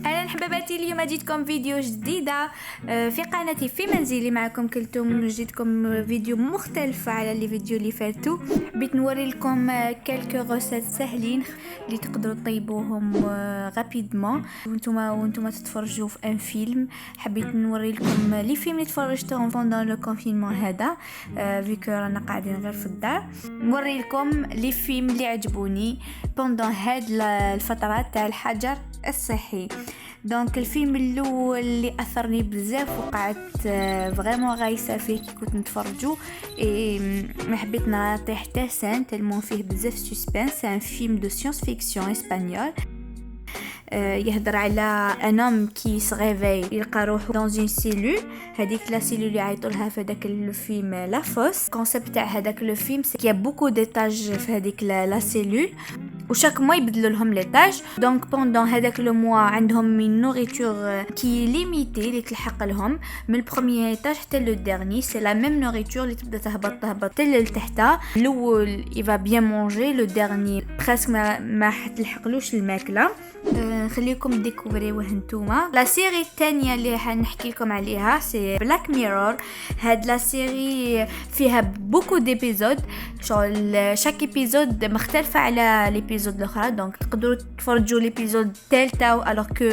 اهلا حباباتي، اليوم جيتكم فيديو جديده في قناتي في منزلي. معكم كلثوم، جيتكم فيديو مختلف على اللي فيديو اللي فاتوا. بغيت نوري لكم كلكو غوسات سهلين اللي تقدروا طيبوهم غابيدمون وانتم تتفرجوا في ان فيلم. حبيت نوري لكم لي فيلم اللي تفرجتهم فوندون لو كونفينمون هذا، فيكو رانا قاعدين غير في الدار. نوري لكم لي فيلم اللي عجبوني فوندون هاد الفتره تاع الحجر الصحي. دونك الفيلم الاول اللي اثرني بزاف وقعدت فريمون غايسه فيه كي كنت نتفرجوا، ما حبيت نعطيه حتى سان تلمون فيه بزاف سسبنس. ان فيلم دو سيونس فيكسيون اسبانيول يهدر على انوم كي سغيفي يلقى روحو دون اون سيلول. هذيك لا سيلول اللي يعيطوا لها في هذاك الفيلم لا فوس. كونسيبت تاع هذاك الفيلم سي بوكو ديتاج في هذيك لا سيلول، وشاك موا يبدلوا لهم ليطاج. دونك بوندون هذاك لو موا عندهم من نوريتور كي ليميتي اللي تلحق لهم من البروميير ايطاج حتى لو ديرني. سي لا ميم نوريتور اللي تبدا تهبط حتى لتحت. الاول يفا بيان مونجي، لو ديرني بريسك ما حتلحقلوش الماكله. خليكم ديكوفريوه نتوما. لا سيري الثانيه اللي حنحكي لكم عليها سي بلاك ميرور. هاد لا سيري فيها بوكو ديبيزود، شغل شاك ايبيزود مختلفه على ليبيزود الاخرى. دونك تقدروا تفرجوا ليبيزود الثالثه الوغ كو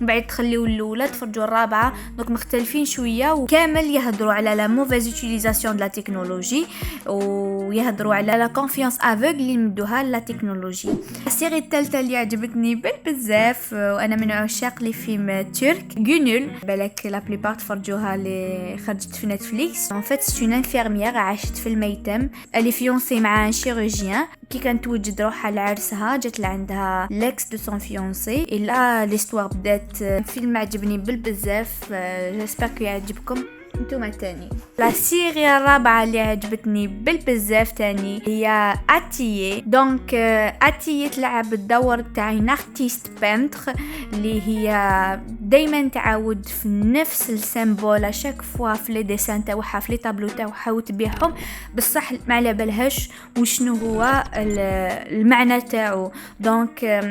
بعد تخليو الاولى تفرجوا الرابعه. دونك مختلفين شويه وكامل يهضروا على لا موفيز يوتيليزاسيون دو لا تكنولوجي، ويهضروا على لا كونفيونس افوغ اللي مدوها لا تكنولوجي. السيري الثالثه اللي عجبتني بزاف وانا من عشاق لي فيلم ترك غونول، بالك لا بليبار تفرجوها اللي خرجت في نتفليكس. ان فيت سي اون انفيرميير عاشت في الميتم اللي فيونسي مع ان شيروجيان. كي كانت توجد روحها لعرسها جات لعندها لاكس دو سون فيونسي. الا ليستوار بدات فيلم عجبني بزاف، جيسبر كو يعجبكم نتوما تاني. لا سيري الرابعه اللي عجبتني بزاف تاني هي اتيي. دونك اتيي تلعب الدور تاع ان ارتيست بانتر اللي هي دائما تعاود في نفس السيمبول شاك فوا في لي ديسان تاعها في لي طابلو تاعها وتبيعهم، بصح ما على بالهاش وشنو هو المعنى تاعو. دونك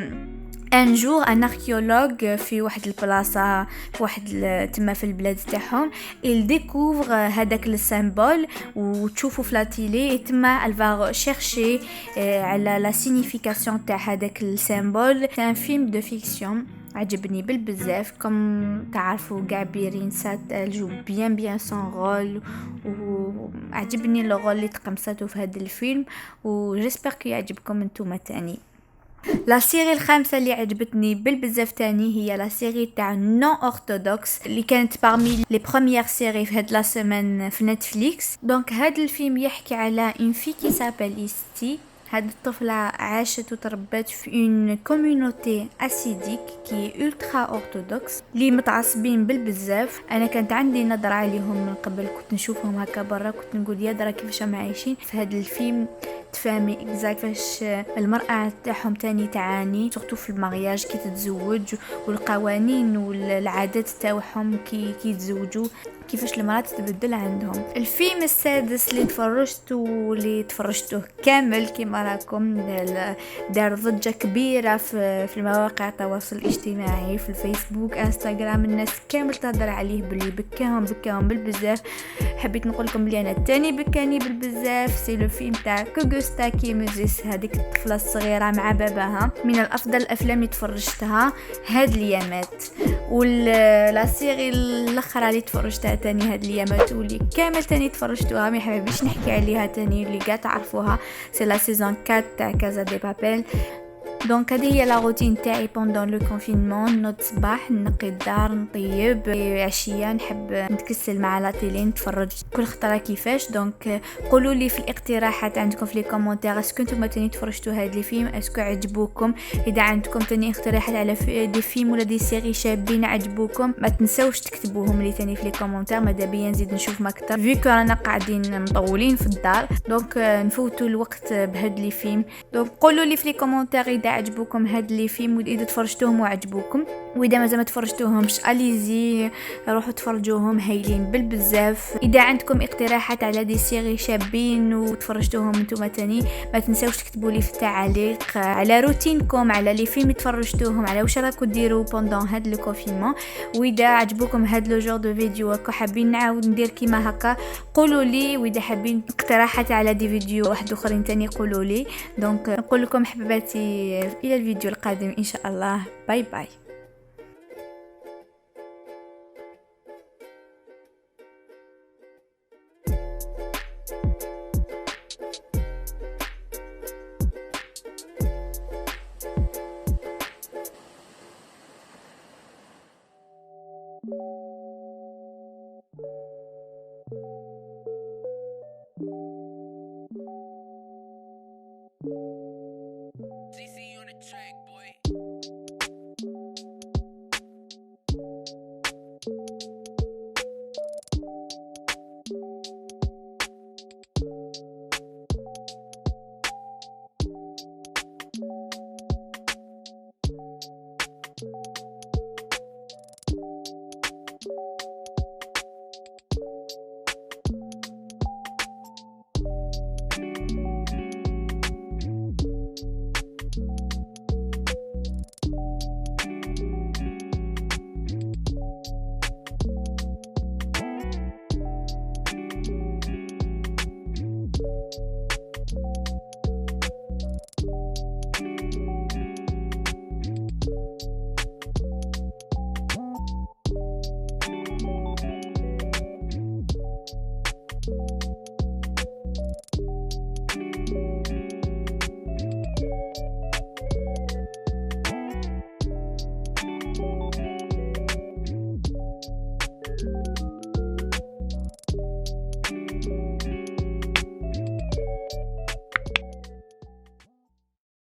ان جور ان اركيولوج في واحد البلاصه في واحد تما في البلاد تاعهم il découvre هذاك السيمبول وتشوفوا في لاتيلي تما الفا شيرشي على لا سينيفيكاسيون تاع هذاك السيمبول. سي ان فيلم دو فيكسيون عجبني بزاف. كم تعرفوا كاع بيرين سات الجو بيان سون رول، وعجبني لو رول اللي تقمصته في هذا الفيلم، وجيسبر كي يعجبكم نتوما تاني. لا سيري الخامسه اللي عجبتني بزاف تاني هي لا سيري تاع نون اورثودوكس اللي كانت بارمي لي بروميير سيري في هاد لا سيمين في نتفليكس. دونك هاد الفيلم يحكي على ان في كي سابيل إستي. هاد الطفلة عاشت وتربت في اون كوميونيتي اسيديك كي ultra اورثودوكس اللي متعصبين بزاف. انا كانت عندي نظرة عليهم من قبل، كنت نشوفهم هكا برا كنت نقول يا درا كيفاش هم عايشين. في هاد الفيلم تفهمي اكزاكت فاش المرأة تاعهم تاني تعاني سورتو في المارياج كي تتزوج، والقوانين والعادات تاعهم كي يتزوجوا، كيفاش المرأة تتبدل عندهم. الفيلم السادس اللي تفرجته كامل كيما راكم دار ضجة كبيرة في المواقع التواصل الاجتماعي، في الفيسبوك انستغرام، الناس كامل تهضر عليه بلي بكاهم بالبزاف. حبيت نقول لكم بلي انا تاني بكاني بالبزاف. سي لو فيلم تاع كوغوستا كيموزيس، هذيك الطفلة الصغيرة مع باباها، من الافضل الافلام اللي تفرجتها هاد اليامات. ولا سيري الاخرى اللي تفرجتها تاني هاد اليامات واللي كامل تاني تفرجتوها ما حبيبش نحكي عليها تاني اللي قاعد تعرفوها، سي لا سيزون 4 تاع كازا دي بابيل. دونك هذه هي لا روتين تاعي بوندون لو كونفينمون. نوض صباح نقي الدار نطيب، عشيه نحب نتكسل مع لا تيلي نتفرج كل خطره كيفاش. دونك قولوا لي في الاقتراحات عندكم في لي كومونتير اسكو نتوما تاني تفرجتوا هاد لي فيلم، اسكو عجبوكم. اذا عندكم تاني اقتراحات على دي فيلم ولا دي سيري شابين عجبوكم ما تنساوش تكتبوهم لي تاني في لي كومونتير، ماذا بيا نزيد نشوفهم اكثر فيكو رانا قاعدين مطولين في الدار. دونك نفوتوا الوقت بهاد لي فيلم. دونك قولوا لي في لي كومونتير اذا عجبوكم هاد لي فيلم واذا تفرجتوهم وعجبوكم، واذا مازال ما تفرجتوهمش اليزي روحوا تفرجوهم هايلين بالبزاف. اذا عندكم اقتراحات على دي سيري شابين وتفرجتوهم نتوما تاني ما تنساوش تكتبوا لي في التعاليق على روتينكم، على لي فيلم تفرجتوهم، على واش راكم ديروا بوندون هاد لو كونفينمون. واذا عجبوكم هاد لو جور دو فيديو وكو حابين نعاود ندير كيما هكا قولوا لي، واذا حابين اقتراحات على دي فيديو واحد اخرين تاني قولوا لي. دونك نقول لكم حبيباتي الى الفيديو القادم ان شاء الله. باي باي.